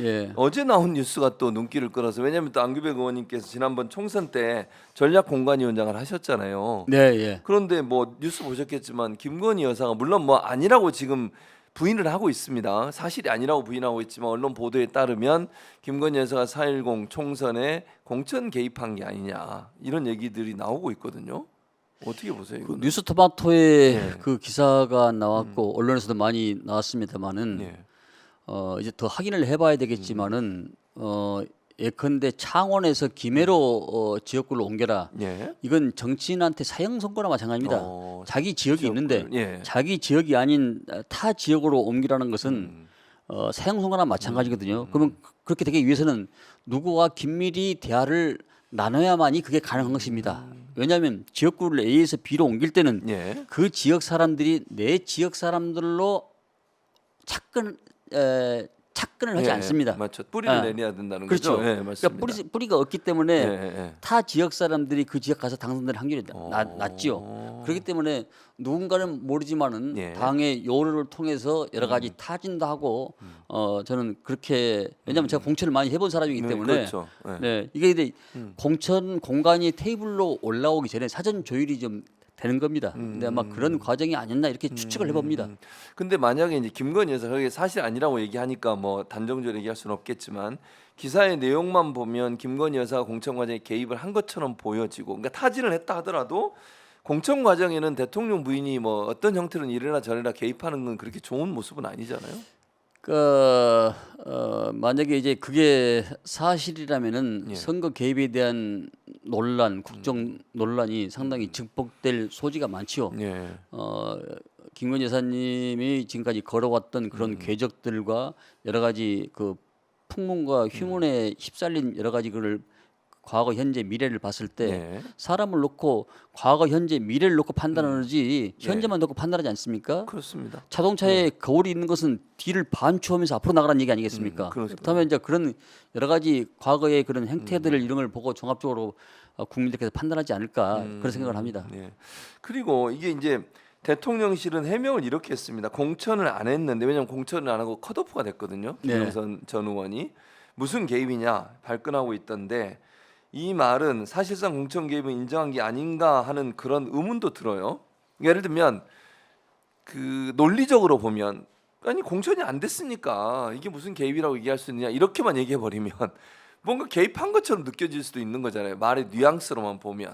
예. 어제 나온 뉴스가 또 눈길을 끌어서 왜냐하면 또 안규백 의원님께서 지난번 총선 때 전략공관위원장을 하셨잖아요. 네, 예. 그런데 뭐 뉴스 보셨겠지만 김건희 여사가 물론 뭐 아니라고 지금 부인을 하고 있습니다. 사실이 아니라고 부인하고 있지만 언론 보도에 따르면 김건희 여사가 4.10 총선에 공천 개입한 게 아니냐 이런 얘기들이 나오고 있거든요. 어떻게 보세요? 그 이거는? 뉴스토마토에 예. 그 기사가 나왔고 언론에서도 많이 나왔습니다만은 예. 이제 더 확인을 해봐야 되겠지만은 예컨대 창원에서 김해로 지역구를 옮겨라. 예. 이건 정치인한테 사형 선고나 마찬가지입니다. 자기 지역이 있는데 예. 자기 지역이 아닌 타 지역으로 옮기라는 것은 사형 선고나 마찬가지거든요. 그러면 그렇게 되기 위해서는 누구와 긴밀히 대화를 나눠야만이 그게 가능한 것입니다. 왜냐하면 지역구를 A에서 B로 옮길 때는 예. 그 지역 사람들이 내 지역 사람들로 착근을 하지 예, 않습니다. 맞죠. 뿌리를 아, 내려야 된다는 그렇죠. 거죠. 예, 맞습니다. 그러니까 뿌리가 없기 때문에 예, 예. 타 지역 사람들이 그 지역 가서 당선될 확률이 낮지요. 그렇기 때문에 누군가는 모르지만은 예. 당의 요로를 통해서 여러 가지 타진도 하고 저는 그렇게 왜냐하면 제가 공천을 많이 해본 사람이기 때문에 그렇죠. 예. 네, 이게 이제 공천 공간이 테이블로 올라오기 전에 사전 조율이 좀 되는 겁니다. 근데 아마 그런 과정이 아니었나 이렇게 추측을 해봅니다. 근데 만약에 이제 김건희 여사 그게 사실 아니라고 얘기하니까 뭐 단정적으로 얘기할 수는 없겠지만 기사의 내용만 보면 김건희 여사가 공천 과정에 개입을 한 것처럼 보여지고 그러니까 타진을 했다 하더라도 공천 과정에는 대통령 부인이 뭐 어떤 형태로는 이래라 저래라 개입하는 건 그렇게 좋은 모습은 아니잖아요. 만약에 이제 그게 사실이라면은 예. 선거 개입에 대한 논란, 국정 논란이 상당히 증폭될 소지가 많지요. 예. 김건희 여사님이 지금까지 걸어왔던 그런 궤적들과 여러 가지 그 풍문과 흉문에 휩쓸린 여러 가지 그를 과거, 현재, 미래를 봤을 때 예. 사람을 놓고 과거, 현재, 미래를 놓고 판단하지 현재만 놓고 판단하지 않습니까? 그렇습니다. 자동차에 거울이 있는 것은 뒤를 반추하면서 앞으로 나가라는 얘기 아니겠습니까? 그렇다면 이제 그런 여러 가지 과거의 그런 행태들을 이런 걸 보고 종합적으로 국민들께서 판단하지 않을까 그런 생각을 합니다. 예. 그리고 이게 이제 대통령실은 해명을 이렇게 했습니다. 공천을 안 했는데 왜냐하면 공천을 안 하고 컷오프가 됐거든요. 네. 김영선 전 의원이 무슨 개입이냐 발끈하고 있던데 이 말은 사실상 공천 개입을 인정한 게 아닌가 하는 그런 의문도 들어요. 예를 들면 그 논리적으로 보면 아니 공천이 안 됐으니까 이게 무슨 개입이라고 얘기할 수 있느냐 이렇게만 얘기해 버리면 뭔가 개입한 것처럼 느껴질 수도 있는 거잖아요. 말의 뉘앙스로만 보면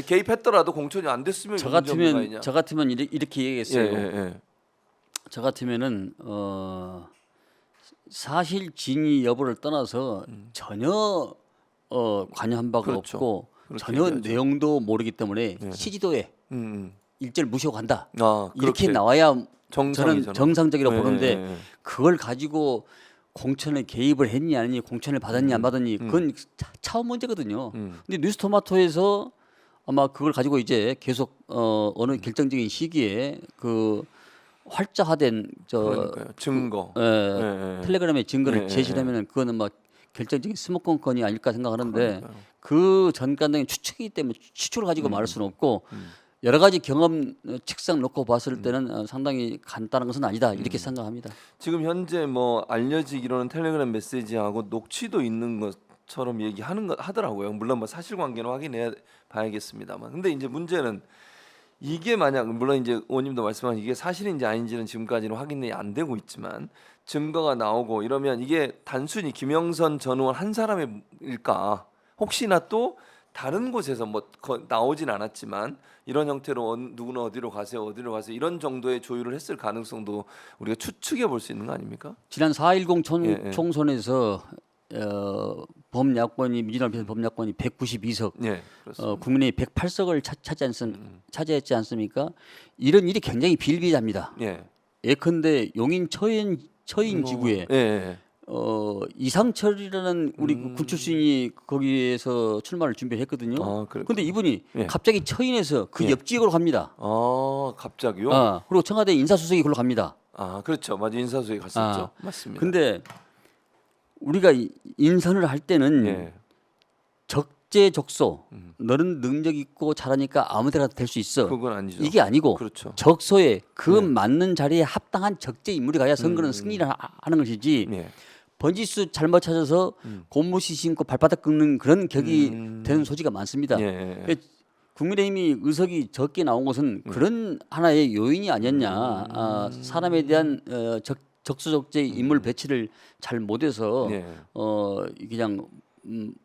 개입했더라도 공천이 안 됐으면 저 문제 없는 거 같으면 아니냐. 저 같으면 이렇게 얘기했어요. 예. 저 같으면은 사실 진위 여부를 떠나서 전혀 관여한 바가 그렇죠. 없고 그렇게 전혀 얘기하죠. 내용도 모르기 때문에 예. 시지도에 일절 무시하고 간다. 이렇게 그렇게 나와야 정상이잖아. 저는 정상적이라고 예, 보는데 예. 그걸 가지고 공천에 개입을 했니 아니니 공천을 받았니 안 받았니 그건 차원 문제거든요. 근데 뉴스토마토에서 아마 그걸 가지고 이제 계속 어느 결정적인 시기에 그 활자화된 그러니까요. 증거. 텔레그램의 증거를 예, 제시하면은 그거는 막 결정적인 스모컨 건이 아닐까 생각하는데 그러니까요. 그 전간당의 추측이기 때문에 추측을 가지고 말할 수는 없고 여러 가지 경험 책상 놓고 봤을 때는 상당히 간단한 것은 아니다 이렇게 생각합니다. 지금 현재 뭐 알려지기로는 텔레그램 메시지하고 녹취도 있는 것처럼 얘기하는 것 하더라고요. 물론 뭐 사실관계는 확인해 봐야겠습니다만. 근데 이제 문제는 이게 만약 물론 이제 의원님도 말씀하신 이게 사실인지 아닌지는 지금까지는 확인이 안 되고 있지만 증거가 나오고 이러면 이게 단순히 김영선 전 의원 한 사람일까? 혹시나 또 다른 곳에서 뭐 나오진 않았지만 이런 형태로 누구는 어디로 가세요 이런 정도의 조율을 했을 가능성도 우리가 추측해 볼 수 있는 거 아닙니까? 지난 4.10 예. 총선에서 범야권이 민주당 범야권이 192석, 네, 그렇습니다. 국민의 108석을 차지했지 않습니까? 이런 일이 굉장히 비일비재합니다. 예. 예컨대 용인 처인 지구에 예. 이상철이라는 우리 군 출신이 거기에서 출마를 준비했거든요. 아, 그런데 이분이 예. 갑자기 처인에서 그 예. 옆 지역으로 갑니다. 갑자기요? 그리고 청와대 인사수석이 그걸로 갑니다. 그렇죠. 맞아 인사소에 갔었죠. 맞습니다. 근데 우리가 인선을 할 때는 예. 적재적소 너는 능력 있고 잘하니까 아무데나 될 수 있어. 그건 아니죠. 이게 아니고 그렇죠. 적소에 그 네. 맞는 자리에 합당한 적재 인물이 가야 선거는 승리를 하는 것이지 예. 번지수 잘못 찾아서 고무신 신고 발바닥 긁는 그런 격이 되는 소지가 많습니다. 예. 그러니까 국민의힘이 의석이 적게 나온 것은 그런 하나의 요인이 아니었냐. 사람에 대한 적수적재 인물 배치를 잘 못해서 예. 그냥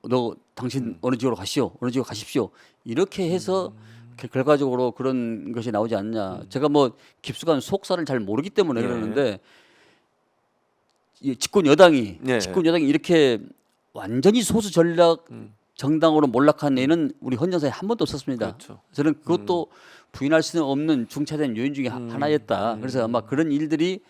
너 당신 어느 지역으로 가시오, 어느 지역 가십시오 이렇게 해서 결과적으로 그런 것이 나오지 않냐. 제가 뭐 깊숙한 속사를 잘 모르기 때문에 예. 그러는데 이 집권 여당이 예. 이렇게 완전히 소수 전략 정당으로 몰락한 예는 우리 헌정사에 한 번도 없었습니다. 그렇죠. 저는 그것도 부인할 수는 없는 중차대한 요인 중에 하나였다. 그래서 아마 그런 일들이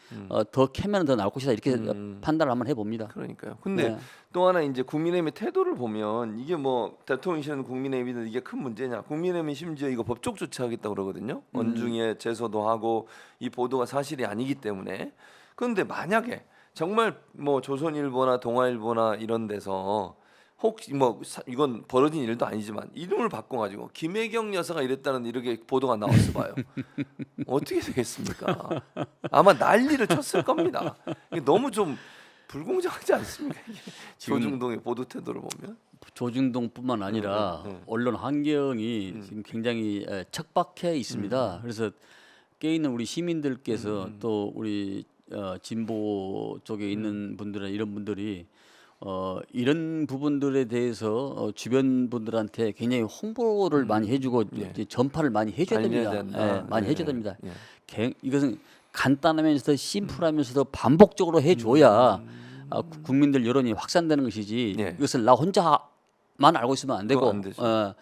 더 캐면 더 나올 것이다 이렇게 판단을 한번 해봅니다. 그러니까요. 근데 네. 또 하나 이제 국민의힘의 태도를 보면 이게 뭐 대통령실은 국민의힘이든 이게 큰 문제냐? 국민의힘이 심지어 이거 법적 조치하겠다고 그러거든요. 원중에 제소도 하고 이 보도가 사실이 아니기 때문에. 그런데 만약에 정말 뭐 조선일보나 동아일보나 이런 데서 혹시 뭐 이건 벌어진 일도 아니지만 이름을 바꿔가지고 김혜경 여사가 이랬다는 이렇게 보도가 나왔어 봐요. 어떻게 되겠습니까? 아마 난리를 쳤을 겁니다. 이게 너무 좀 불공정하지 않습니까? 이게 지금 조중동의 보도 태도를 보면. 조중동뿐만 아니라 언론 환경이 지금 굉장히 척박해 있습니다. 그래서 깨 있는 우리 시민들께서 또 우리 진보 쪽에 있는 분들은 이런 분들이 이런 부분들에 대해서 주변 분들한테 굉장히 홍보를 많이 해주고 이제 전파를 많이 해줘야 알려야 됩니다. 된다. 많이 예, 해줘야 됩니다. 예. 이것은 간단하면서도 심플하면서도 반복적으로 해줘야 국민들 여론이 확산되는 것이지 예. 이것을 나 혼자만 알고 있으면 안 그거 되고 안 되죠.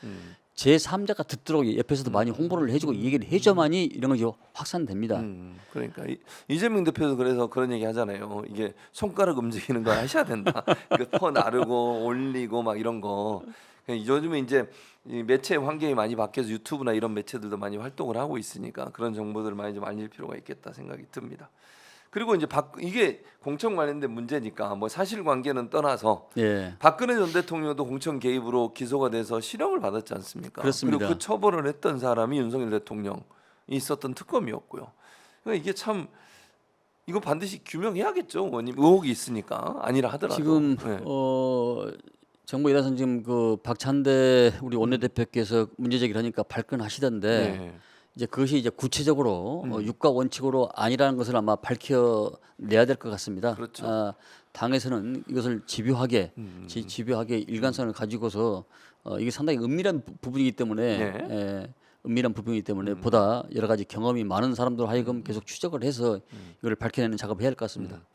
제3자가 듣도록 옆에서도 많이 홍보를 해주고 얘기를 해줘야만이 이런 것이 확산됩니다. 그러니까 이재명 대표도 그래서 그런 얘기 하잖아요. 이게 손가락 움직이는 거 하셔야 된다. 이거 퍼 나르고 올리고 막 이런 거. 요즘에 이제 이 매체 환경이 많이 바뀌어서 유튜브나 이런 매체들도 많이 활동을 하고 있으니까 그런 정보들을 많이 좀 알릴 필요가 있겠다 생각이 듭니다. 그리고 이제 이게 공천 관련된 문제니까 뭐 사실관계는 떠나서 예. 박근혜 전 대통령도 공천 개입으로 기소가 돼서 실형을 받았지 않습니까? 그렇습니다. 그리고 그 처벌을 했던 사람이 윤석열 대통령이 있었던 특검이었고요. 그러니까 이게 참 이거 반드시 규명해야겠죠. 원님 의혹이 있으니까 아니라 하더라도 지금 네. 정부 일에서는 지금 그 박찬대 우리 원내대표께서 문제 제기를 하니까 발끈하시던데 네. 이제 그것이 이제 구체적으로 육가 원칙으로 아니라는 것을 아마 밝혀내야 될 것 같습니다. 그렇죠. 당에서는 이것을 집요하게 집요하게 일관성을 가지고서 이게 상당히 은밀한 부분이기 때문에 네. 은밀한 부분이기 때문에 보다 여러 가지 경험이 많은 사람들 하여금 계속 추적을 해서 이걸 밝혀내는 작업을 해야 할 것 같습니다.